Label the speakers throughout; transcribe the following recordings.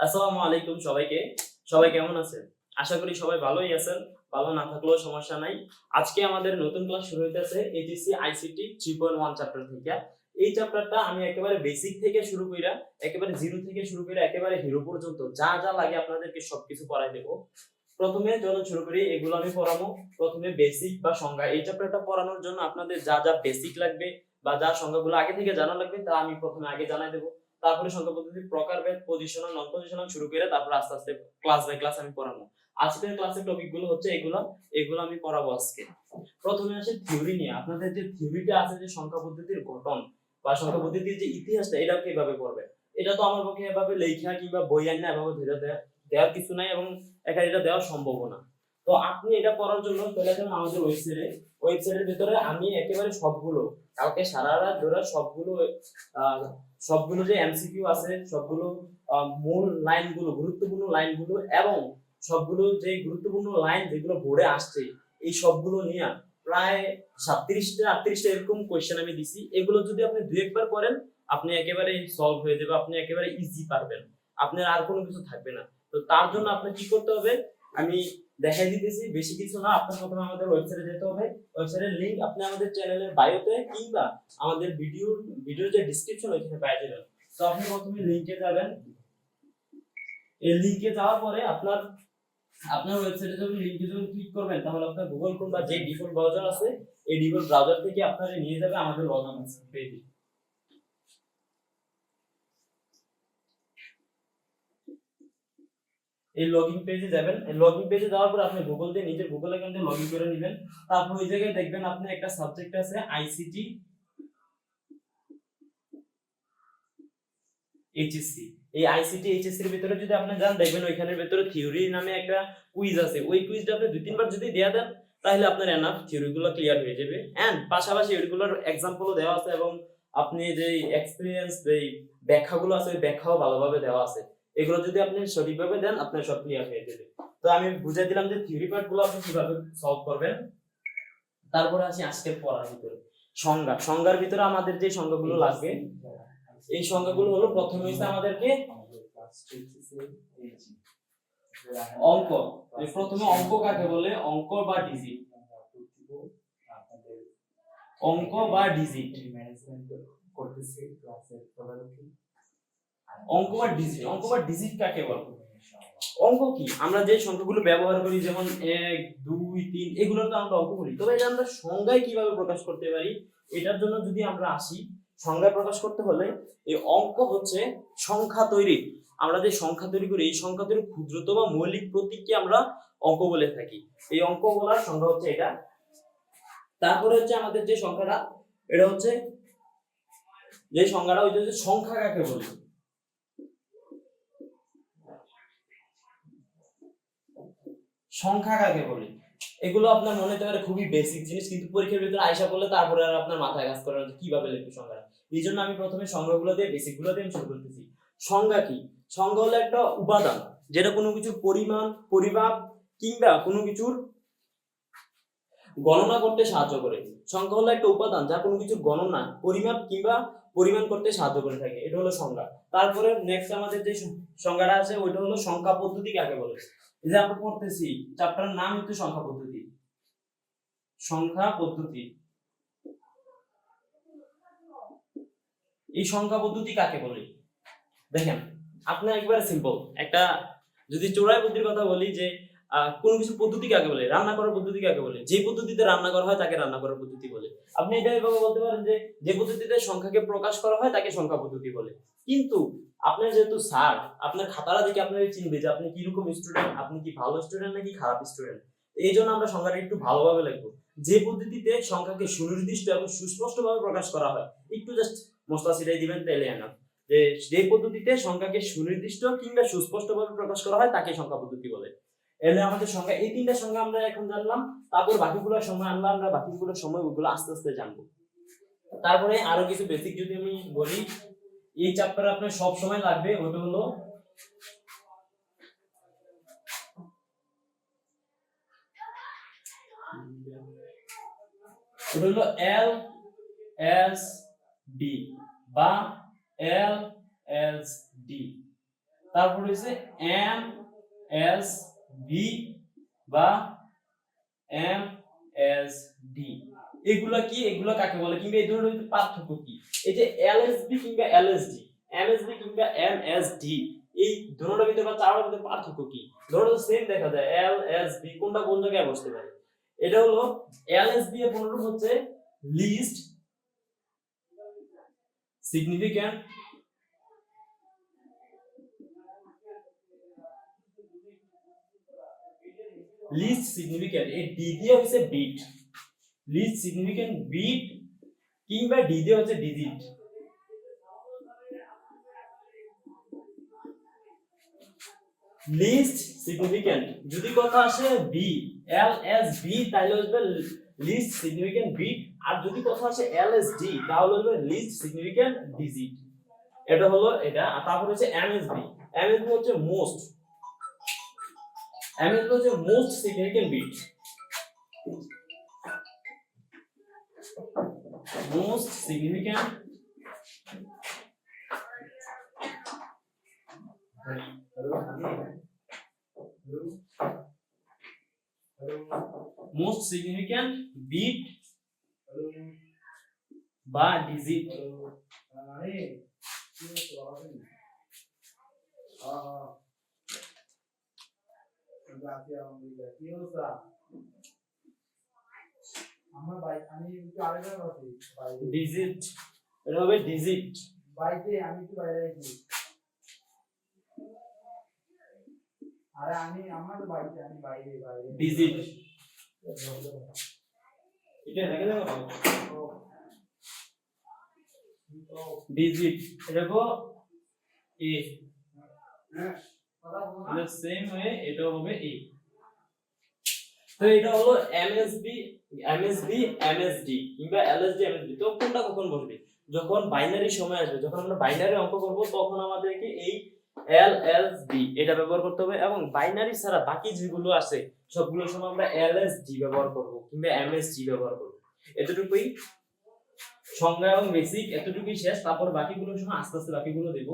Speaker 1: আসসালামু আলাইকুম সবাইকে। সবাই কেমন আছেন? আশা করি সবাই ভালোই আছেন। ভালো না থাকলেও সমস্যা নাই। আজকে আমাদের নতুন ক্লাস শুরু হইতেছে এইচএসসি আইসিটি 3.1 চ্যাপ্টার থেকে। এই চ্যাপ্টারটা আমি একেবারে বেসিক থেকে শুরু কইরা, একেবারে জিরো থেকে শুরু কইরা একেবারে হিরো পর্যন্ত যা যা লাগে আপনাদেরকে সবকিছু পড়াই দেব। প্রথমে চলুন শুরু করি। এগুলো আমি পড়াবো। প্রথমে বেসিক বা সংজ্ঞা। এই চ্যাপ্টারটা পড়ানোর জন্য আপনাদের যা যা বেসিক লাগবে বা যা সংজ্ঞাগুলো আগে থেকে জানা লাগবে তা আমি প্রথমে আগে জানাই দেব। তারপরে সংখ্যা পদ্ধতির প্রকারভেদ, পজিশনাল, নন পজিশনাল শুরু করে তারপর আস্তে আস্তে ক্লাস বাই ক্লাস আমি পড়াবো। আজকের ক্লাসের টপিক গুলো হচ্ছে এগুলো আমি পড়াবো আজকে। প্রথমে আসে থিওরি নিয়ে। আপনাদের যে থিওরিটা আছে যে সংখ্যা পদ্ধতির গঠন বা সংখ্যা পদ্ধতির যে ইতিহাসটা এটা কিভাবে পড়বে, এটা তো আমার পক্ষে এভাবে লেখা কিংবা বই আইনা এভাবে ধরে দেওয়ার কিছু নাই এবং এখানে এটা দেওয়া সম্ভব না। তো আপনি এটা পড়ার জন্য চলে যাবেন আমাদের ওয়েবসাইটের ভিতরে। আমি একেবারে সবগুলো কালকে সারা রাত ধরে সবগুলো যে এমসিকিউ আছে সবগুলো মূল লাইনগুলো, গুরুত্বপূর্ণ লাইনগুলো এবং সবগুলো যে গুরুত্বপূর্ণ লাইন যেগুলো বোর্ডে আসছে এই সবগুলো নিয়ে প্রায় 37টা 38টা এরকম কোশ্চেন আমি দিছি। এগুলো যদি আপনি দুই একবার করেন আপনি একেবারে সলভ হয়ে যাবে, আপনি একেবারে ইজি পারবেন, আপনার আর কোনো কিছু থাকবে না। তো তার জন্য আপনার কি করতে হবে আমি দেখাই দিতেছি। বেশি কিছু না, আপনার প্রথমে আমাদের ওয়েবসাইটে যেতে হবে। ওয়েবসাইটের লিংক আপনি আমাদের চ্যানেলের বায়োতে কিংবা আমাদের ভিডিওর যে ডেসক্রিপশন ওইখানে পেয়ে যাবেন। তো আপনি প্রথমে লিংকে যাবেন। এই লিংকে যাওয়ার পরে আপনার ওয়েবসাইটে যখন লিংকে যখন ক্লিক করবেন তাহলে আপনার গুগল ক্রোম বা যে ডিফল্ট ব্রাউজার আছে এই ডিফল্ট ব্রাউজার থেকে আপনারে নিয়ে যাবে আমাদের লগইন পেজে। এই লগইন পেজে যাবেন। এই লগইন পেজে যাওয়ার পর আপনি গুগল দিয়ে নিজের গুগল অ্যাকাউন্ট দিয়ে লগইন করে নেবেন। তারপর ওই জায়গায় দেখবেন আপনি একটা সাবজেক্ট আছে আইসিটি এইচএসসি। এই আইসিটি এইচএসসি এর ভিতরে যদি আপনি যান দেখবেন ওইখানের ভিতরে থিওরি নামে একটা কুইজ আছে। ওই কুইজটা আপনি দুই তিনবার যদি দেয়া দেন তাহলে আপনার এনাফ থিওরিগুলো ক্লিয়ার হয়ে যাবে। এন্ড পাশাপাশি এগুলোর এক্সাম্পলও দেওয়া আছে এবং আপনি যে এক্সপেরিয়েন্স যে ব্যাখ্যাগুলো আছে ওই ব্যাখ্যাও ভালোভাবে দেওয়া আছে। এগুলো যদি আপনি সঠিকভাবে দেন আপনার সব ক্লিয়ার হয়ে যাবে। তো আমি বুঝিয়ে দিলাম যে থিওরি পার্টগুলো আপনি কিভাবে সলভ করবেন। তারপরে আসি আজকের পড়ার ভিতরে সংজ্ঞার ভিতরে আমাদের যে সংজ্ঞাগুলো লাগবে এই সংখ্যাগুলো হলো প্রথমে হইছে আমাদেরকে অঙ্ক। প্রথমে অঙ্ক কাকে বলে? অঙ্ক বা ডিজিট। অঙ্ক বা ডিজিট অঙ্ক বা ডিজিট অঙ্ক বা ডিজিট কাকে বলে? অঙ্ক কি? আমরা যে সংখ্যাগুলো ব্যবহার করি যেমন 1 2 3 এগুলো তো আমরা অঙ্ক বলি। তবে এটা আমরা সংজ্ঞায় কিভাবে প্রকাশ করতে পারি এটার জন্য যদি আমরা আসি, সংজ্ঞায় প্রকাশ করতে হলে এই অঙ্ক হচ্ছে সংখ্যা তৈরি। আমরা যে সংখ্যা তৈরি করি এই সংখ্যা তৈরি ক্ষুদ্রতম বা মৌলিক প্রতীককে আমরা অঙ্ক বলে থাকি। এই অঙ্ক বলার সংখ্যা হচ্ছে এটা। তারপরে হচ্ছে আমাদের যে সংখ্যাটা এটা হচ্ছে যে সংখ্যাটা ওইটা হচ্ছে সংখ্যা কাকে বলে? সংখ্যা কাকে বলে? এগুলো আপনার মনে হতে পারে খুবই বেসিক জিনিস, কিন্তু পরীক্ষার ভিতরে আয়সা করলে তারপরে আর আপনার মাথায় কাজ করে না যে কিভাবে লিখবো সংখ্যাটা। এই জন্য আমি প্রথমে সংখ্যাগুলো দিয়ে বেসিক গুলো দিয়ে শুরু করতেছি। সংজ্ঞা কি? সংজ্ঞা হলো একটা উপাদান যেটা কোনো কিছুর পরিমাণ, পরিমাপ কিংবা কোনো কিছুর গণনা করতে সাহায্য করে। সংখ্যা হলো একটা উপাদান যা কোনো কিছুর গণনা, পরিমাপ কিংবা পরিমাণ করতে সাহায্য করে থাকে। এটা হলো সংজ্ঞা। তারপরে নেক্সট আমাদের যে সংজ্ঞাটা আছে ওইটা হলো সংখ্যা পদ্ধতি কাকে বলে। এই যে আমরা পড়তেছি চ্যাপ্টারের নাম হচ্ছে সংখ্যা পদ্ধতি। সংখ্যা পদ্ধতি। এই সংখ্যা পদ্ধতি কাকে বলে? দেখেন আপনার একবার সিম্পল একটা যদি চোরাই বুদ্ধির কথা বলি যে কোন কিছু পদ্ধতি কাকে বলে? রান্না করার পদ্ধতি কাকে বলে? যে পদ্ধতিতে রান্না করা হয় তাকে রান্না করার পদ্ধতি বলে। আপনি এটা এভাবে বলতে পারেন যে যে পদ্ধতিতে সংখ্যাকে প্রকাশ করা হয় তাকে সংখ্যা পদ্ধতি বলে। কিন্তু আপনার যেহেতু স্যার আপনার খাতাটা দেখে আপনার চিনবে যে আপনি কি রকম স্টুডেন্ট, আপনি কি ভালো স্টুডেন্ট নাকি খারাপ স্টুডেন্ট। এই জন্য আমরা সংখ্যাটা একটু ভালোভাবে লিখবো। যে পদ্ধতিতে সংখ্যাকে সুনির্দিষ্ট এবং সুস্পষ্টভাবে প্রকাশ করা হয় একটু জাস্ট মশলা ছিটাই দিবেন তাইলে এনাফ। যে পদ্ধতিতে সংখ্যাকে সুনির্দিষ্ট কিংবা সুস্পষ্টভাবে প্রকাশ করা হয় তাকে সংখ্যা পদ্ধতি বলে। এলে আমাদের সংখ্যা এই তিনটা সংখ্যা আমরা এখন জানলাম। তারপর বাকিগুলো সময় আমরা বাকিগুলো সময় ওগুলো আস্তে আস্তে জানবো। তারপরে আরো কিছু বেসিক যদি আমি বলি এই চ্যাপ্টারে আপনার সব সময় লাগবে ওটা হলো এল এস ডি বা এল এস ডি। তারপর হচ্ছে এম এস ভি বা এম এস ডি। এগুলা কি, এগুলা কাকে বলে, কিংবা এই ধরনের পার্থক্য কি? এই যে এলএসবি কিংবা এলএসডি, এমএসবি কিংবা এমএসডি, এই ধরনের ভিতরে বা চারটার ভিতরে পার্থক্য কি? ধরো সেম দেখা যায় এলএসবি, কোনটা কোন জায়গায় বসতে পারে? এটা হলো এলএসবি এর পুনরূপ হচ্ছে লিস্ট সিগনিফিক্যান্ট লিস্ট সিগনিফিক্যান্ট, এই ডি দিয়ে হচ্ছে বিট, লিস্ট সিগনিফিক্যান্ট বিট কিংবা ডি দিয়ে হচ্ছে ডিজিট। লিস্ট সিগনিফিক্যান্ট যদি কথা আসে বি, এল এস বি, তাহলে হবে লিস্ট সিগনিফিক্যান্ট বিট, আর যদি কথা আসে এল এস ডি তাহলে হবে লিস্ট সিগনিফিক্যান্ট ডিজিট। এটা হলো এটা। আর তারপর হচ্ছে এমএসবি, এমএসবি হচ্ছে মোস্ট, এমএসবি হচ্ছে most significant bit, most significant most significant bit বা ডিজিট। ডিজিট, এটা হবে ডিজিট।
Speaker 2: বাইরে আমি তো বাইরে আছি, আরে আমি আমার তো বাইরে, আমি বাইরে বাইরে
Speaker 1: ডিজিট এটা দেখে দাও ডিজিট, এটা গো এ,
Speaker 2: হ্যাঁ কথা বল না।
Speaker 1: এটা সেম ওয়ে এটা হবে এ। তো এটা হলো এমএসবি, এমএসবি এমএসডি কিংবা এলএসডি এমএসডি। তো কোনটা কখন বসবে? যখন বাইনারি সময় আসবে, যখন আমরা বাইনারি অঙ্ক করব তখন আমাদেরকে এই এলএসডি এটা ব্যবহার করতে হবে, এবং বাইনারি ছাড়া বাকি যেগুলো আছে সবগুলোর সময় আমরা এলএসডি ব্যবহার করব কিংবা এমএসডি ব্যবহার করব। এতটুকুই সংজ্ঞা এবং বেসিক, এতটুকুই শেষ। তারপর বাকিগুলোর সময় আস্তে আস্তে বাকিগুলো দেব।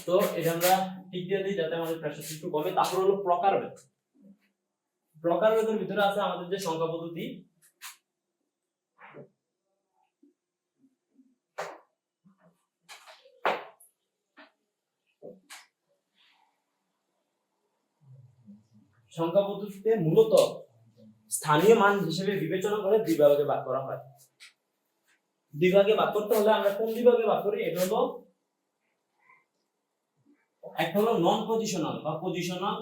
Speaker 1: তো এটা আমরা ঠিক দিয়ে দিই যাতে আমাদের প্রেসার একটু কমে। তারপর হলো প্রকারভেদ। প্রকারভেদের ভিতরে আছে আমাদের যে সংখ্যা পদ্ধতি, সংখ্যা পদ্ধতিতে মূলত স্থানীয় মান হিসেবে বিবেচনা করে দুই ভাগে ভাগ করা হয়। দুই ভাগে ভাগ করতে হলে আমরা কোন দুই ভাগে ভাগ করি? এটা হলো একটা হলো নন পজিশনাল বা পজিশনাল,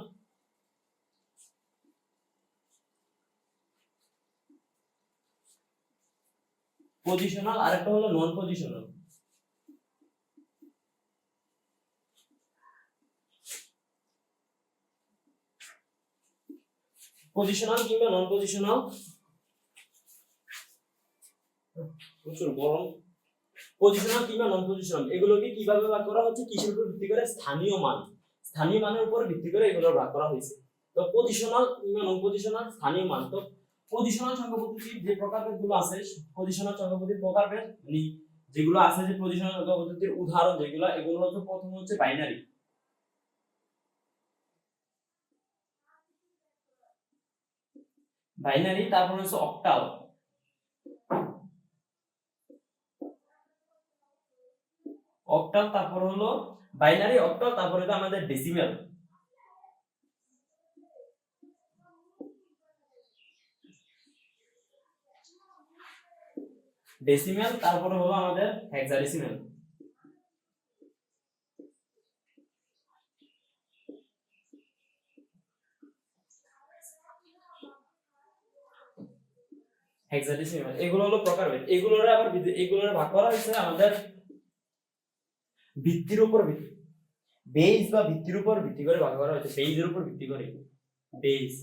Speaker 1: পজিশনাল, আর একটা হলো নন পজিশনাল। পজিশনাল কিংবা নন পজিশনাল, প্রচুর গরম। পজিশনাল কিংবা নন পজিশনাল এগুলোকে কিভাবে ভাগ করা হচ্ছে? কিসের উপর ভিত্তি করে? স্থানীয় মান, স্থানীয় মানের উপর ভিত্তি করে এগুলো ভাগ করা হয়েছে। তো পজিশনাল কিংবা নন পজিশনাল, স্থানীয় মান। তো পজিশনাল সংখ্যা পদ্ধতির যে প্রকারভেদগুলো আছে, পজিশনাল সংখ্যা পদ্ধতির প্রকারভেদ মানে যেগুলো আছে, যে পজিশনাল সংখ্যা পদ্ধতির উদাহরণ যেগুলো, এগুলো হচ্ছে প্রথম হচ্ছে বাইনারি, বাইনারি, তারপর হচ্ছে অক্টাল, অক্টাল, তারপর হলো বাইনারি, অক্টাল, তারপর এটা আমাদের ডেসিমেল, ডেসিমেল, তারপরে হলো আমাদের হেক্সাডেসিমেল। হেক্সাডেসিমেল এগুলো হলো প্রকারভেদ। এগুলোর আবার এগুলোর ভাগ করা হয়েছে আমাদের ভিত্তির উপর, বেস বা ভিত্তির উপর ভিত্তি করে ভাগ করা হয়েছে, বেসের উপর ভিত্তি করে। বেস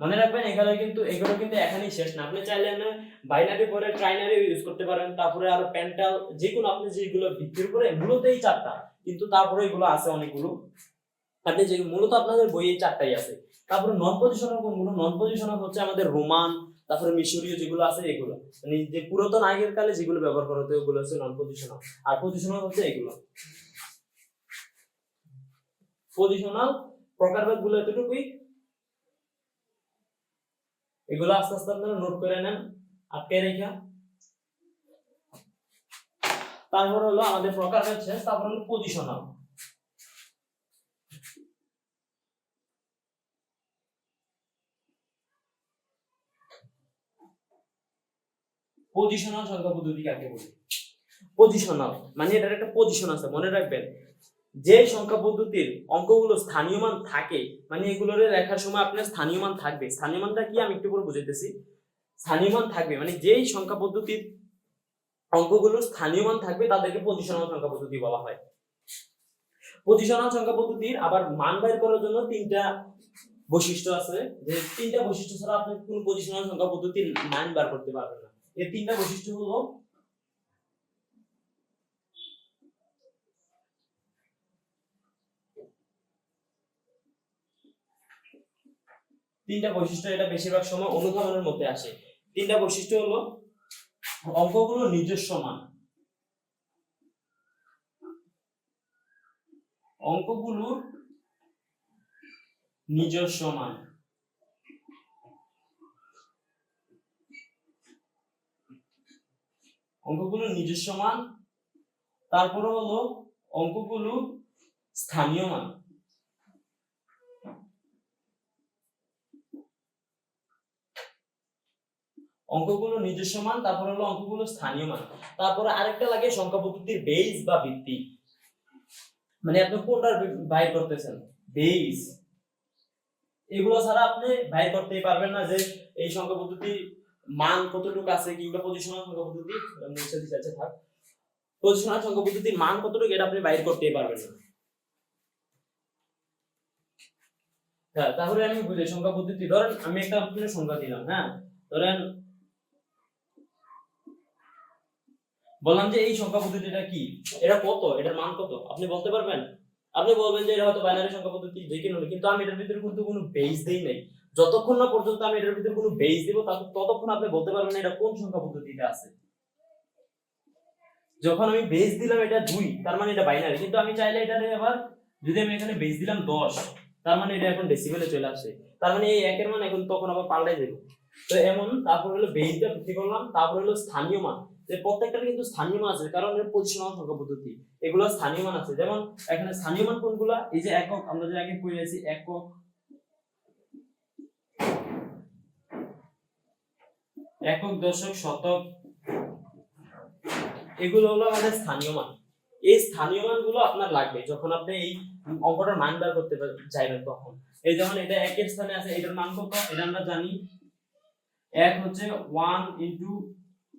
Speaker 1: মনে রাখবেন, এখানে কিন্তু এগুলো কিন্তু এখানেই শেষ না। আপনি চাইলে না বাইনারি পরে ট্রাইনারি ইউজ করতে পারেন, তারপরে আরো পেন্টাল, যে কোনো আপনি যেগুলো ভিত্তির উপরে, মূলত এই চারটা, কিন্তু তারপরে এগুলো আছে অনেকগুলো, আপনি যে মূলত আপনাদের বইয়ে চারটাই আছে। তারপরে নন পজিশনাল কোনগুলো? নন পজিশনাল হচ্ছে আমাদের রোমান, তারপরে মিশরীয় যেগুলো আছে এগুলো, মানে যে পুরাতন আগের কালে যেগুলো ব্যবহার করা হতো ওগুলো হচ্ছে নন পজিশনাল। আর পজিশনাল হচ্ছে এগুলো। পজিশনাল প্রকারভেদ গুলো এতটুকুই। এগুলো আস্তে আস্তে আপনারা নোট করে নেন আটকে রেখা। তারপর হলো আমাদের প্রকারভেদ শেষ, তারপর হলো পজিশনাল। পজিশনাল সংখ্যা পদ্ধতি কাকে বলে? পজিশনাল মানে এটার একটা পজিশন আছে, মনে রাখবেন। যে সংখ্যা পদ্ধতির অঙ্কগুলো স্থানীয় মান থাকে, মানে এগুলোর লেখার সময় আপনার স্থানীয় মান থাকবে। স্থানীয় মানটা কি আমি একটু পরে বুঝাইতেছি। স্থানীয় মান থাকবে মানে যেই সংখ্যা পদ্ধতির অঙ্কগুলোর স্থানীয় মান থাকবে তাদেরকে পজিশনাল সংখ্যা পদ্ধতি বলা হয়। পজিশনাল সংখ্যা পদ্ধতির আবার মান বের করার জন্য তিনটা বৈশিষ্ট্য আছে, যে তিনটা বৈশিষ্ট্য ছাড়া আপনি কোনো পজিশনাল সংখ্যা পদ্ধতির মান বের করতে পারবেন না। এই তিনটা বৈশিষ্ট্য হলো, তিনটা বৈশিষ্ট্য, এটা বেশিরভাগ সময় অনুধাবনের মধ্যে আসে। তিনটা বৈশিষ্ট্য হলো অঙ্কগুলো নিজস্ব মান, অঙ্কগুলোর নিজস্ব মান, অঙ্কগুলো নিজস্ব মান, তারপরে হলো অঙ্কগুলো স্থানীয় মান, অঙ্কগুলো নিজস্ব মান, তারপর হলো অঙ্কগুলো স্থানীয় মান। তারপরে আরেকটা লাগে সংখ্যা পদ্ধতির বেস বা ভিত্তি, মানে আপনি কোনটার বাইর করতেছেন, বেস। এগুলো ছাড়া আপনি বাইর করতেই পারবেন না যে এই সংখ্যা পদ্ধতি মান কতটুকু আছে, কিংবা পজিশনাল সংখ্যা পদ্ধতি মুছে দিতে থাক, পজিশনাল সংখ্যা পদ্ধতির মান কতটুকু এটা আপনি বাইর করতেই পারবেন না। হ্যাঁ, তাহলে আমি বুঝি সংখ্যা পদ্ধতি, ধরেন আমি একটা আপনাকে সংখ্যা দিলাম, হ্যাঁ, ধরেন বললাম যে এই সংখ্যা পদ্ধতিটা কি, এটা কত, এটার মান কত, আপনি বলতে পারবেন? আপনি বলবেন যে এটা হয়তো বাইনারি সংখ্যা পদ্ধতি যে কোনো, কিন্তু আমি এটার ভিতরে কিন্তু কোনো বেস দেই নাই। যতক্ষণ না পর্যন্ত আমি এটার ভিতরে কোনো বেস দিব ততক্ষণ আপনি বলতে পারবেন না এটা কোন সংখ্যা পদ্ধতিতে আছে। যখন আমি বেস দিলাম এটা 2, তার মানে এটা বাইনারি, কিন্তু আমি চাইলে এটারে আবার যদি আমি এখানে বেস দিলাম 10, তার মানে এটা এখন ডেসিমেলে চলে আসে, তার মানে এই একের মান এখন তখন আবার পাল্টাই দেব। তো এমন, তারপর হলো বেসটা ভিত্তি করলাম, তারপর হলো স্থানীয় মান, যে প্রত্যেকটার কিন্তু স্থানীয় মান আছে, কারণ এর পজিশনাল সংখ্যা পদ্ধতি, এগুলো স্থানীয় মান আছে। যেমন এখানে স্থানীয় মান কোনগুলা, এই যে একক, আমরা যে আগে পড়েছি একক, একক, দশক, শতক, এগুলো হলো আমাদের স্থানীয় মান। এই স্থানীয় মানগুলো আপনার লাগবে যখন আপনি এই অঙ্কটার মান বের করতে চাইবেন তখন। এই যেমন এটা একের স্থানে আছে, এটার মান কত এটা আমরা জানি, এক হচ্ছে 1 *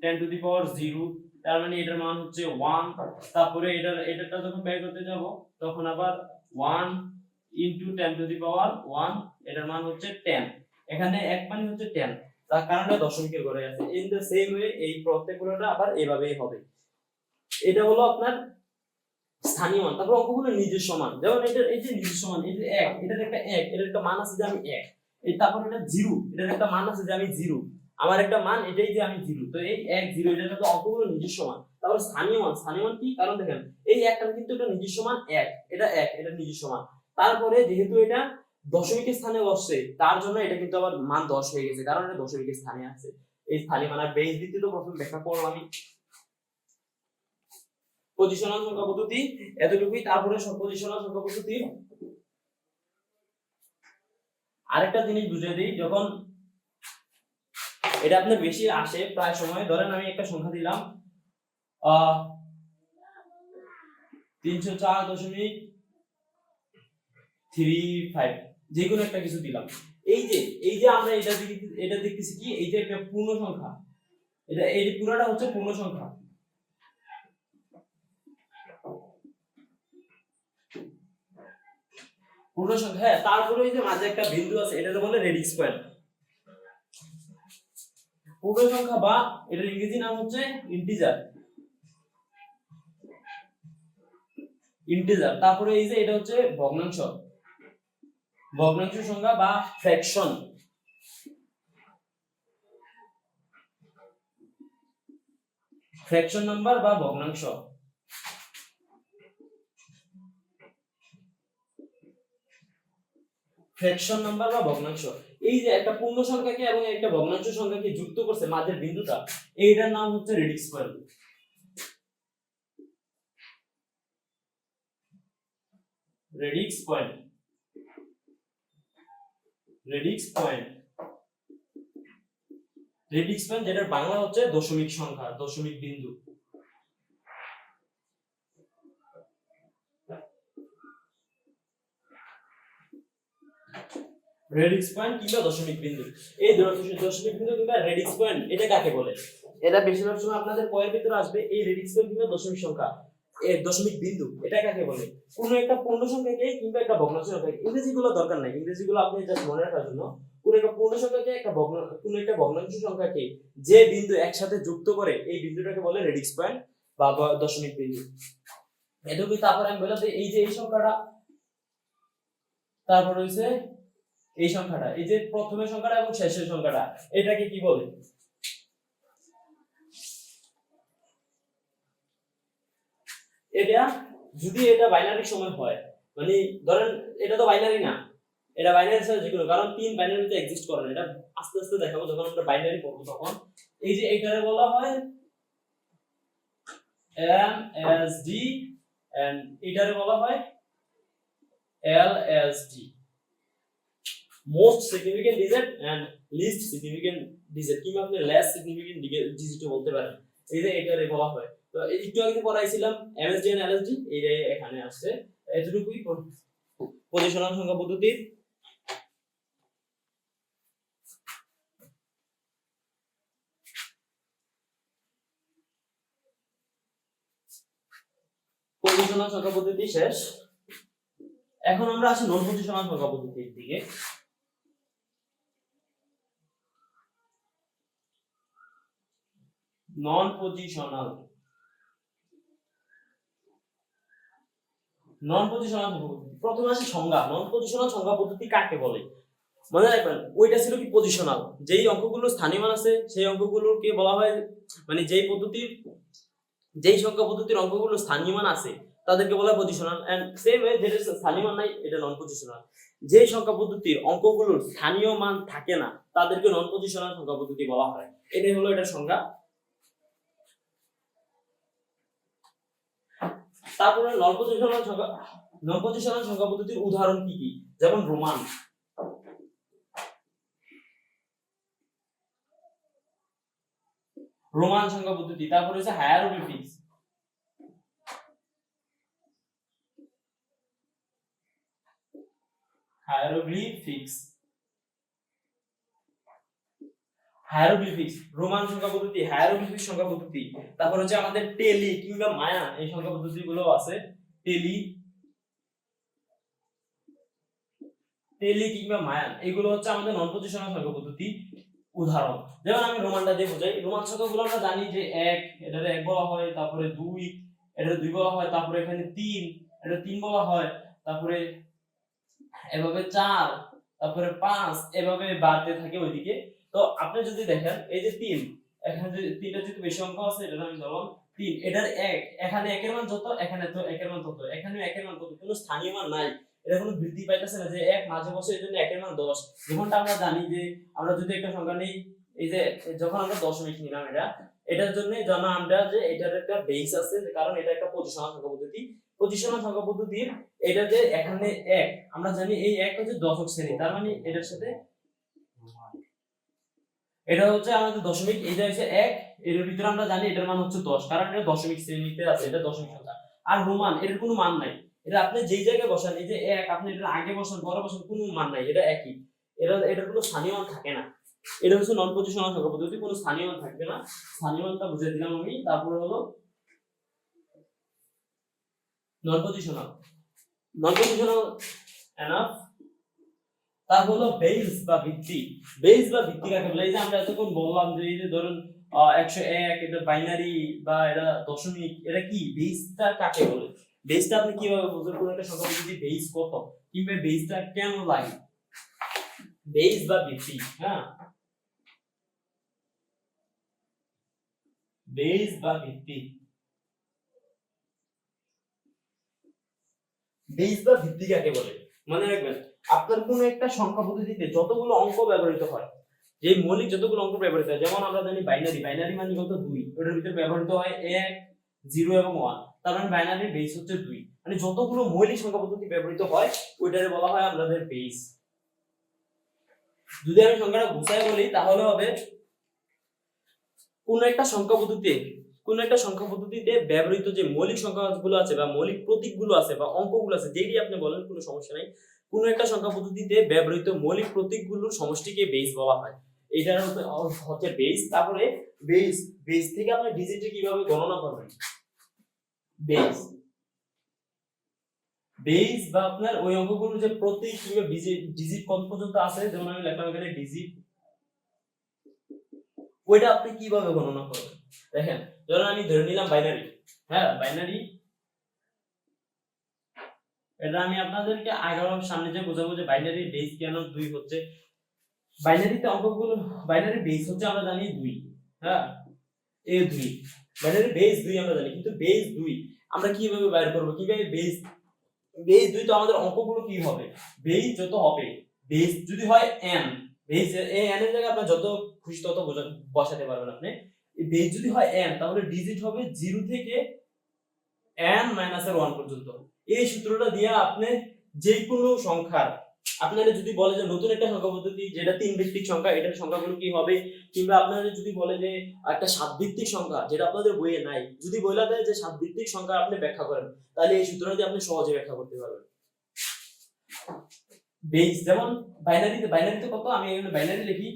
Speaker 1: 10⁻�0, তার মানে এটার মান হচ্ছে 1। তারপরে এটারটা যখন বের করতে যাব তখন আবার 1 * 10⁻1, এটার মান হচ্ছে 10। এখানে এক মানে হচ্ছে 10, তার কারণে দশমিকের ঘরে আছে। ইন দ্য সেম ওয়ে এই প্রত্যেকগুলোটা আবার এভাবেই হবে। এটা হলো আপনার স্থানীয় মান। তারপর অঙ্কগুলো নিজস্ব মান, যেমন এটার এই যে নিজস্ব মান, এই যে 1, এটার একটা 1, এটার একটা মান আছে যে আমি 1, এই তারপর এটা 0, এটার একটা মান আছে যে আমি 0, আমার একটা মান এটাই যে আমি 0, তো এই 1 0 এটা তো অঙ্কগুলো নিজস্ব মান। তারপর স্থানীয় মান, স্থানীয় মান কি, কারণ দেখেন এই একটা কিন্তু এটা নিজস্ব মান 1, এটা 1, এটা নিজস্ব মান। তারপরে যেহেতু এটা দশমিকের স্থানে বসছে তার জন্য এটা কিন্তু আবার মান 10 হয়ে গেছে, কারণ এটা দশমিকের স্থানে আছে। এই স্থানীয় মান আর বেস ভিত্তি তো প্রথম ব্যাখ্যা করলাম আমি। পজিশনাল সংখ্যা পদ্ধতি এতটুকুই। তারপরে পজিশনাল সংখ্যা পদ্ধতি আরেকটা জিনিস বুঝিয়ে দিই, যখন এটা আপনার বেশি আসে প্রায় সময়, ধরেন আমি একটা সংখ্যা দিলাম 304.35, যে কোনো একটা কিছু দিলাম। এই যে আমরা এটা দেখতেছি কি, এই যে একটা পূর্ণ সংখ্যা, এটা এই পুরোটা হচ্ছে পূর্ণ সংখ্যা। পূর্ণ সংখ্যা, হ্যাঁ, তারপরে এই যে মাঝে একটা বিন্দু আছে এটাকে বলে রেডিক্স স্কয়ার। পূর্ণ সংখ্যা বা এটার ইংরেজি নাম হচ্ছে ইন্টিজার, ইন্টিজার। তারপরে এই যে এটা হচ্ছে ভগ্নাংশ, ভগ্নাংশ সংখ্যা বা ফ্র্যাকশন। ফ্র্যাকশন নাম্বার বা ভগ্নাংশ। ফ্র্যাকশন নাম্বার বা ভগ্নাংশ, এই যে একটা পূর্ণ সংখ্যাকে এবং একটা ভগ্নাংশ সংখ্যাকে যুক্ত করছে মাঝের বিন্দুটা, এইটার নাম হচ্ছে radix point. Radix point, radix point, radix point, যেটার বাংলা হচ্ছে দশমিক সংখ্যা, দশমিক বিন্দু। রেডিক্স পয়েন্ট কিংবা দশমিক বিন্দু, এই দশমিক বিন্দু কিংবা রেডিক্স পয়েন্ট, এটা কাকে বলে? এটা বেশিরভাগ সময় আপনাদের পয়ের ভিতরে আসবে, এই রেডিক্স পয়েন্ট কিংবা দশমিক সংখ্যা, এই দশমিক বিন্দু, এটা কাকে বলে? কোনো একটা পূর্ণ সংখ্যাকে কিংবা একটা ভগ্নাংশ সংখ্যাকে, ইংরেজিগুলো দরকার নাই, ইংরেজিগুলো আপনি জাস্ট মনে রাখার জন্য, কোনো একটা পূর্ণ সংখ্যাকে কোনো একটা ভগ্নাংশ সংখ্যাকে যে বিন্দু একসাথে যুক্ত করে, এই বিন্দুটাকে বলে রেডিক্স পয়েন্ট বা দশমিক বিন্দু। এটুকুই। তারপর আমি বললাম যে এই যে এই সংখ্যাটা, তারপর হইছে এই সংখ্যাটা, এই যে প্রথমের সংখ্যাটা এবং শেষের সংখ্যাটা, এটাকে কি বলে? এটা যদি এটা বাইনারি সময় হয়, মানে ধরেন এটা তো বাইনারি না, এটা বাইনারি ছাড়া যেকোনো, কারণ 3 বাইনারিতে এক্সিস্ট করে না, এটা আস্তে আস্তে দেখাবো যখন আমরা বাইনারি পড়বো তখন। এই যে এটারে বলা হয় MSD এন্ড এটারে বলা হয় LSD, most significant digit and least significant digit, কিংবা আপনি লেস সিগনিফিকেন্ট ডিজিটও বলতে পারেন। এই যে এটারে বলা হয়, তো একটু আগে পড়াইছিলাম MSD এন্ড LSD, এইটা এখানে আসছে। এতটুকুই পজিশনাল সংখ্যা পদ্ধতির। পজিশনাল সংখ্যা পদ্ধতি শেষ। এখন আমরা আসি নন পজিশনাল সংখ্যা পদ্ধতির দিকে। নন পজিশনাল, নন পজিশনাল সংখ্যা পদ্ধতি, প্রথমে আসি সংজ্ঞা। নন পজিশনাল সংখ্যা পদ্ধতি কাকে বলে? মনে রাখবেন, ওইটা ছিল কি পজিশনাল, যেই অঙ্কগুলো স্থানীয় মান আছে সেই অঙ্কগুলোকে বলা হয়, মানে যেই পদ্ধতির, যেই সংখ্যা পদ্ধতির অঙ্কগুলো স্থানীয় মান আছে তাদেরকে বলা হয় পজিশনাল, এন্ড সেম ওয়ে যেটা স্থানীয় মান নাই এটা নন পজিশনাল। যেই সংখ্যা পদ্ধতির অঙ্কগুলোর স্থানীয় মান থাকে না তাদেরকে নন পজিশনাল সংখ্যা পদ্ধতি বলা হয়। এটাই হলো এটার সংজ্ঞা। তারপরে নন পজিশনাল সংখ্যা পদ্ধতির উদাহরণ কি কি? যেমন রোমান, রোমান সংখ্যা পদ্ধতি। তারপরে হচ্ছে হায়ারোগ্লিফিক্স, হায়ারোগ্লিফিক্স, হায়ারোগ্লিফিক্স, রোমান সংখ্যা পদ্ধতি, হায়ারোগ্লিফিক্স সংখ্যা পদ্ধতি। তারপর হচ্ছে আমাদের টেলি কিংবা মায়া, এই সংখ্যা পদ্ধতিগুলো আছে। টেলি, টেলি কিংবা মায়ান, এগুলো হচ্ছে আমাদের নন পজিশনাল সংখ্যা পদ্ধতি উদাহরণ। যেমন আমি রোমানটা দিয়ে বোঝাই, রোমান সংখ্যাগুলো আমরা জানি যে 1, এটারে 1 বলা হয়, তারপরে 2, এটারে 2 বলা হয়, তারপরে এখানে 3, এটা 3 বলা হয়, তারপরে এভাবে 4, তারপরে 5, এভাবে বাড়তে থাকে ওইদিকে। তো আপনি যদি দেখেন এই যে 3, এখানে যদি 3টা যদি বেশি অঙ্ক আছে, এটা আমি ধরলাম 3, এটার 1, এখানে 1 এর মান যত, এখানে তো 1 এর মান তত, এখানে 1 এর মান তত, কোনো স্থানীয় মান নাই, এটা কোনো বৃদ্ধি পাইতেছে না যে 1 মাঝে বসে, এজন্য 1 এর মান 10। যেমনটা আমরা জানি যে আমরা যদি একটা সংখ্যা নেই, এই যে যখন আমরা দশমিক নিলাম, এটার জন্য জানা আমরা যে এটার একটা বেস আছে, কারণ এটা একটা পজিশনাল সংখ্যা পদ্ধতি। পজিশনাল সংখ্যা পদ্ধতির এটা যে এখানে 1, আমরা জানি এই 1 হচ্ছে দশক শ্রেণী, তার মানে এটার সাথে এটা হচ্ছে আমাদের দশমিক, এটা হচ্ছে 1, এর ভিতরে আমরা জানি এটার মান হচ্ছে 10, কারণ এটা দশমিক শ্রেণীতে আছে, এটা দশমিক সংখ্যা। আর রোমান, এর কোনো মান নাই, এটা আপনি যেই জায়গায় বসান, এই যে 1, আপনি এটা আগে বসান পরে বসান, কোনো মান নাই, এটা একই, এটার কোনো স্থানীয় মান থাকে না। এটা হচ্ছে নন পজিশনাল সংখ্যা পদ্ধতি, কোনো স্থানীয় মান থাকবে না। স্থানীয় মানটা বুঝিয়ে দিলাম আমি। তারপরে হলো নন পজিশনাল, নন পজিশনাল এনাফ। তারপর হলো বেস বা ভিত্তি। বেস বা ভিত্তি কাকে বলে? এই যে আমরা এতক্ষণ বললাম যে এই যে ধরুন 101, এটা বাইনারি বা এটা দশমিক, এটা কি বেসটা কাকে বলে? বেসটা আপনি কিভাবে বুঝবেন কোন একটা সংখ্যা পদ্ধতি বেস কত, কিংবা বেসটা কেন লাগে? বেস বা ভিত্তি, হ্যাঁ, বেস বা ভিত্তি। বেস বা ভিত্তি কাকে বলে মনে রাখবেন, আপনার কোনো একটা সংখ্যা পদ্ধতিতে যতগুলো অঙ্ক ব্যবহৃত হয়, যে মৌলিক যতগুলো অঙ্ক ব্যবহৃত হয়, যেমন আমরা জানি বাইনারি মানে কত 2, ওটার ভিতরে ব্যবহৃত হয় 1 0 এবং 1, তার মানে বাইনারি বেস হচ্ছে 2, মানে যতগুলো মৌলিক সংখ্যা পদ্ধতি ব্যবহৃত হয় ওইটারে বলা হয় আমাদের বেস। যদি আমি সংখ্যাটা গুছায় বলি তাহলে হবে কোন একটা সংখ্যা পদ্ধতিতে ব্যবহৃত যে মৌলিক সংখ্যাগুলো আছে বা মৌলিক প্রতীকগুলো আছে বা অঙ্কগুলো আছে, যেই আপনি বলেন কোনো সমস্যা নাই, কোন একটা সংখ্যা পদ্ধতিতে ব্যবহৃত মৌলিক প্রতীকগুলোর সমষ্টিকে বেস বলা হয়। এটার হচ্ছে বেস। তারপরে বেস থেকে আপনি ডিজিট কিভাবে গণনা করবেন, বেস বা আপনার ওই অঙ্কগুলোর যে প্রতীক কিংবা ডিজিট কত পর্যন্ত আছে, যেমন আমি লিখলাম এখানে ডিজিট, ওইটা আপনি কিভাবে গণনা করবেন। দেখেন, ধরুন আমি ধরে নিলাম বাইনারি, হ্যাঁ বাইনারি, এটা আমি আপনাদেরকে আগার সামনে যে বোঝাবো যে বাইনারি বেস কেন 2 হচ্ছে। বাইনারিতে অঙ্কগুলো, বাইনারি বেস হচ্ছে আমরা জানি 2, হ্যাঁ এ 2, বাইনারি বেস 2 আমরা জানি, কিন্তু বেস 2 আমরা কিভাবে বাইর করব, কিভাবে বেস 2 তো আমাদের অঙ্কগুলো কি হবে, বেস যত হবে, বেস যদি হয় n, বেস এই n এর জায়গায় আপনি যত খুশি তত বসাতে পারবেন আপনি। এই বেস যদি হয় n তাহলে ডিজিট হবে 0 থেকে n মাইনাসের 1 পর্যন্ত। এই সূত্রটা দিয়ে আপনি যে কোনো সংখ্যার, আপনারা যদি বলে যে নতুন একটা সংখ্যা পদ্ধতি যেটা 3 ভিত্তিক সংখ্যা, এটার সংখ্যাগুলো কি হবে, কিংবা আপনারা যদি বলে যে একটা 7 ভিত্তিক সংখ্যা যেটা আপনাদের বইয়ে নাই, যদি বলা দেয় যে 7 ভিত্তিক সংখ্যা আপনি ব্যাখ্যা করেন, তাহলে এই সূত্রটা দিয়ে আপনি সহজে ব্যাখ্যা করতে পারবেন। বেস যেমন বাইনারিতে কত, আমি এখানে বাইনারি লিখি,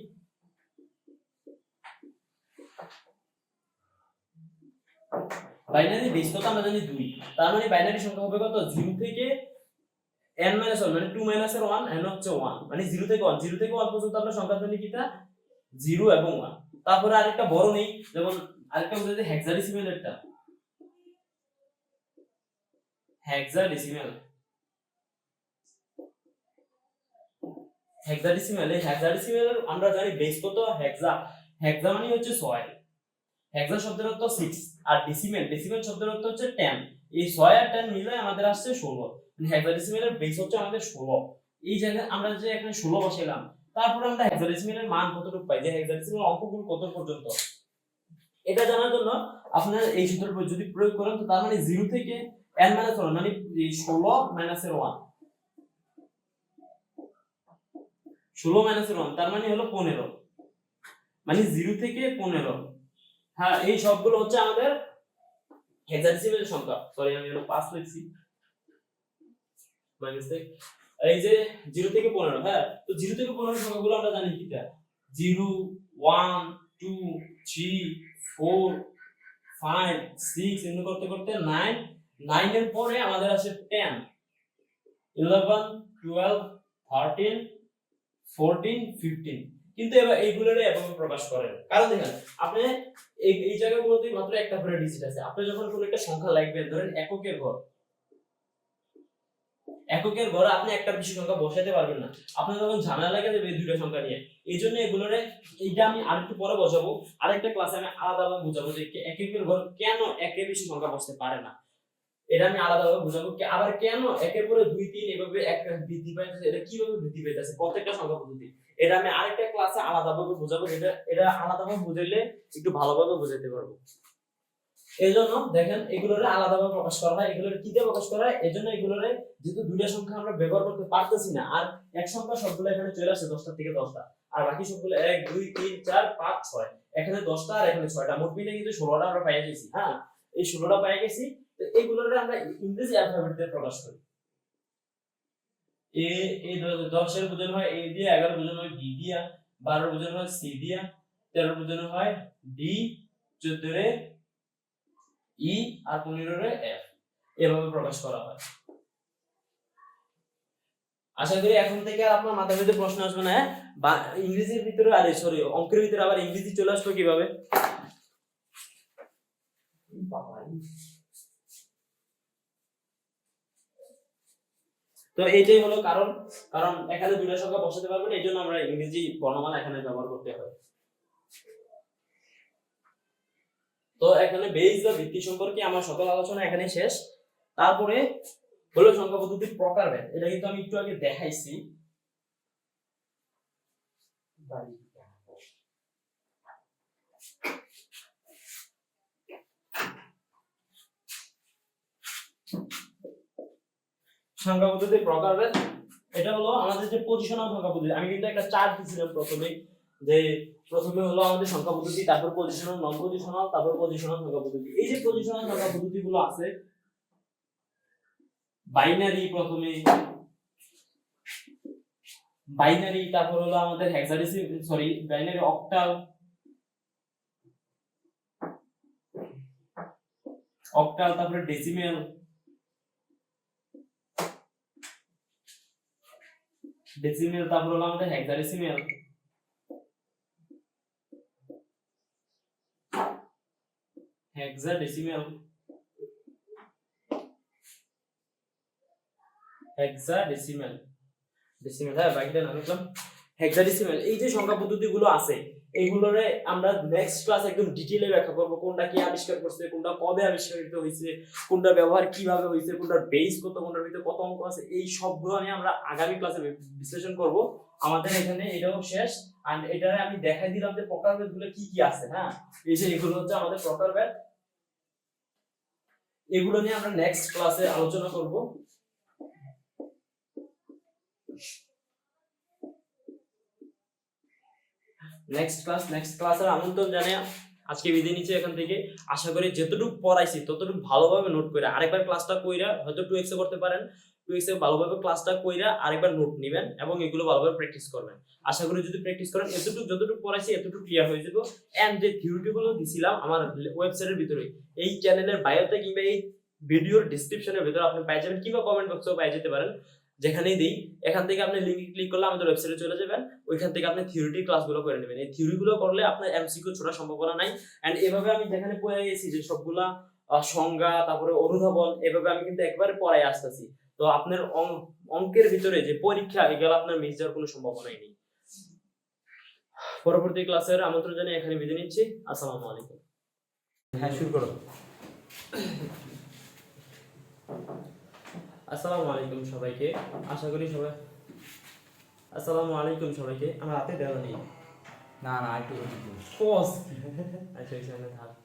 Speaker 1: বাইনারি বেস কত আমরা জানি 2, তার মানে বাইনারি সংখ্যা হবে কত 0 থেকে n 1, মানে 2 এর 1 n হচ্ছে 1, মানে 0 থেকে 1 পর্যন্ত আমরা সংখ্যা জানি কিটা 0 এবং 1। তারপরে আরেকটা বড় নেই, যেমন আরেকটা বলতে যে হেক্সাডেসিমাল, একটা হেক্সাডেসিমাল, হেক্সাডেসিমাল আমরা জানি বেস কত, হেক্সা মানে হচ্ছে 6, হেক্সা শব্দের অর্থ 6, আর ডেসিমেল শব্দের অর্থ হচ্ছে 10, এই 6 আর 10 মিলে আমাদের আসছে 16, মানে হেক্সাডেসিমালের বেস হচ্ছে আমাদের 16। এই জায়গায় আমরা যে এখানে 16 বসাইলাম, তারপরে আমরা হেক্সাডেসিমালের মান কতটুকু পাই, যে হেক্সাডেসিমাল অঙ্কগুলো কত পর্যন্ত, এটা জানার জন্য আপনার এই সূত্র যদি প্রয়োগ করেন, তো তার মানে 0 থেকে n 1, মানে 16 মাইনাসের 1, 16 মাইনাসের 1 তার মানে হলো 15, মানে 0 থেকে 15। হ্যাঁ এই সবগুলো হচ্ছে আমাদের হেক্সাডেসিমাল সংখ্যা। সরি আমি এখানে 5 লিখছি, বাই মিস্টেক। এই যে 0 থেকে 15, হ্যাঁ তো 0 থেকে 15 সংখ্যাগুলো আমরা জানি কিটা 0 1 2 3 4 5 6 এমনি করতে করতে 9, 9 এর পরে আমাদের আসে 10 11 12 13 14 15। কিন্তু এবার এইগুলোরে এভাবে প্রকাশ করেন, কারণ দেখেন আপনি এই জায়গাগুলোতে মাত্র একটা করে ডিজিট আছে, আপনি যখন কোনো একটা সংখ্যা লিখবেন, ধরেন এককের ঘর আপনি একটা বেশি সংখ্যা বসাতে পারবেন না, আপনার যখন ঝামেলা লাগে যাবে এই দুটো সংখ্যা নিয়ে। এই জন্য এগুলোরে, এইটা আমি আরেকটু পরে বোঝাবো, আরেকটা ক্লাসে আমি আলাদাভাবে বোঝাবো যে এককের ঘর কেন একের বেশি সংখ্যা বসতে পারে না, এটা আমি আলাদাভাবে বোঝাবো। আবার কেন একের পরে 2 3 এভাবে এক বৃদ্ধি পাইতেছে, এটা কিভাবে বৃদ্ধি পাইতেছে প্রত্যেকটা সংখ্যা পদ্ধতি, এটা আমি আরেকটা ক্লাসে আলাদাভাবে বোঝাবো। এটা আলাদাভাবে বুঝাইলে একটু ভালোভাবে বুঝাতে পারবো। এইজন্য দেখেন এগুলোরে আলাদাভাবে প্রকাশ করা হয়, এগুলোরে কি দিয়ে প্রকাশ করা হয়, এজন্য এগুলোরে যেহেতু দুইটা সংখ্যা আমরা ব্যবহার করতে পারতেছি না, আর এক সংখ্যা সবগুলো এখানে চলে আসে 10টা থেকে 10টা, আর বাকি সবগুলো 1 2 3 4 5 6, এখানে 10টা আর এখানে 6টা, মোট মিলে কিন্তু 16টা আমরা পেয়ে গেছি। হ্যাঁ এই 16টা পেয়ে গেছি। তো এগুলোরে আমরা ইংরেজি অ্যালফাবেট দিয়ে প্রকাশ করি। এ 10 এর বোঝানো হয় এ দিয়ে, 11 বোঝানো হয় বি দিয়া, 12 বোঝানো হয় সি দিয়া, 13 বোঝানো হয় ডি, 14 রে ই, আর 15 রে এফ, এভাবে প্রকাশ করা হয়। আশা করি এখন থেকে আর আপনার মাথার ভিতরে প্রশ্ন আসবে না, বা ইংরেজির ভিতরে, আরে সরি অঙ্কের ভিতরে আবার ইংরেজি চলে আসবে কিভাবে। তো এইটাই হলো কারণ, এখানে দুইটা সংখ্যা বসাতে পারবেন, এই জন্য আমরা ইংরেজি বর্ণমালা এখানে ব্যবহার করতে হয়। তো এখানে বেস বা ভিত্তি সম্পর্কে আমার সকল আলোচনা এখানে শেষ। তারপরে হলো সংখ্যা পদ্ধতির প্রকারভেদ। এটা কিন্তু আমি একটু আগে দেখাইছি। সংখ্যা পদ্ধতির প্রকারভেদ এটা হলো আমাদের যে পজিশনাল সংখ্যা পদ্ধতি। আমি কিন্তু একটা চার্ট দিয়েছিলাম প্রথমে, যে প্রথমে হলো আমাদের সংখ্যা পদ্ধতি, তারপর পজিশনাল, নন পজিশনাল, তারপর পজিশনাল সংখ্যা পদ্ধতি। এই যে পজিশনাল সংখ্যা পদ্ধতিগুলো আছে, বাইনারি, প্রথমে বাইনারি, তারপর হলো আমাদের হেক্সাডেসিমাল, সরি বাইনারি, অক্টাল, তারপরে ডেসিমেল, তারপর হলো আমাদের হেক্সাডেসিমেল, হেক্সাডেসিমেল, বাকিটা না লিখলাম, হেক্সাডেসিমেল। এই যে সংখ্যা পদ্ধতিগুলো আছে, এইগুলোরে আমরা নেক্সট ক্লাস একদম ডিটেইলে ব্যাখ্যা করব। কোনটা কে আবিষ্কার করছে, কোনটা কবে আবিষ্কারিত হয়েছে, কোনটা ব্যবহার কিভাবে হয়েছে, কোনটার বেস কত, কোনটার ভিতরে কত অঙ্ক আছে, এই সবগুলো নিয়ে আমরা আগামী ক্লাসে বিশ্লেষণ করব। আমাদের এখানে এটাও শেষ। আর এটারে আমি দেখাই দিলাম যে প্রকারভেদগুলো কি কি আছে। হ্যাঁ, এই যে এগুলো হচ্ছে আমাদের প্রকারভেদ। এগুলো নিয়ে আমরা নেক্সট ক্লাসে আলোচনা করব। নেক্সট ক্লাসের আমন্ত্রণ জানিয়ে আজকে বিদায় নিচ্ছি এখান থেকে। আশা করি যতটুকু পড়াইছি ততটুকু ভালোভাবে নোট করে আরেকবার ক্লাসটা কইরা, হয়তো 2x এ করতে পারেন, 2x এ ভালোভাবে ক্লাসটা কইরা আরেকবার নোট নেবেন এবং এগুলো ভালোভাবে প্র্যাকটিস করবেন। আশা করি যদি প্র্যাকটিস করেন যতটুকু পড়াইছি এতটুকু ক্লিয়ার হয়ে যাবে। এন্ড যে থিওরিগুলো দিছিলাম আমার ওয়েবসাইটের ভিতরে, এই চ্যানেলের বায়োতে কিংবা এই ভিডিওর ডেসক্রিপশনের ভিতরে আপনি পেয়ে যাবেন, কিংবা কমেন্ট বক্সেও পেয়ে যেতে পারেন। যেখানেই দেই, এখান থেকে আপনি লিংকে ক্লিক করলে আমাদের ওয়েবসাইটে চলে যাবেন। ওইখান থেকে আপনি থিওরিটির ক্লাসগুলো করে নেবেন। এই থিওরিগুলো করলে আপনার এমসিকিউ ছোড়ার সম্ভাবনা নাই। এন্ড এভাবে আমি যেখানে পড়ে গেছি যে সবগুলা সংজ্ঞা, তারপরে অনুধাবন, এভাবে আমি কিন্তু একবারে পড়াই আসতেছি। তো আপনার অঙ্কের ভিতরে যে পরীক্ষা, এগুলো আপনার মিস যাওয়ার কোনো সম্ভাবনাই নেই। পরবর্তী ক্লাসের আমন্ত্রণ জানিয়ে এখানে বিদায় নিচ্ছি। আসসালামু আলাইকুম।
Speaker 2: হ্যাঁ, শুরু করো।
Speaker 1: আসসালামু আলাইকুম সবাইকে। আশা করি সবাই, আসসালামু আলাইকুম সবাইকে। আমার হাতে দেওয়া নেই।
Speaker 2: না, একটু
Speaker 1: আচ্ছা,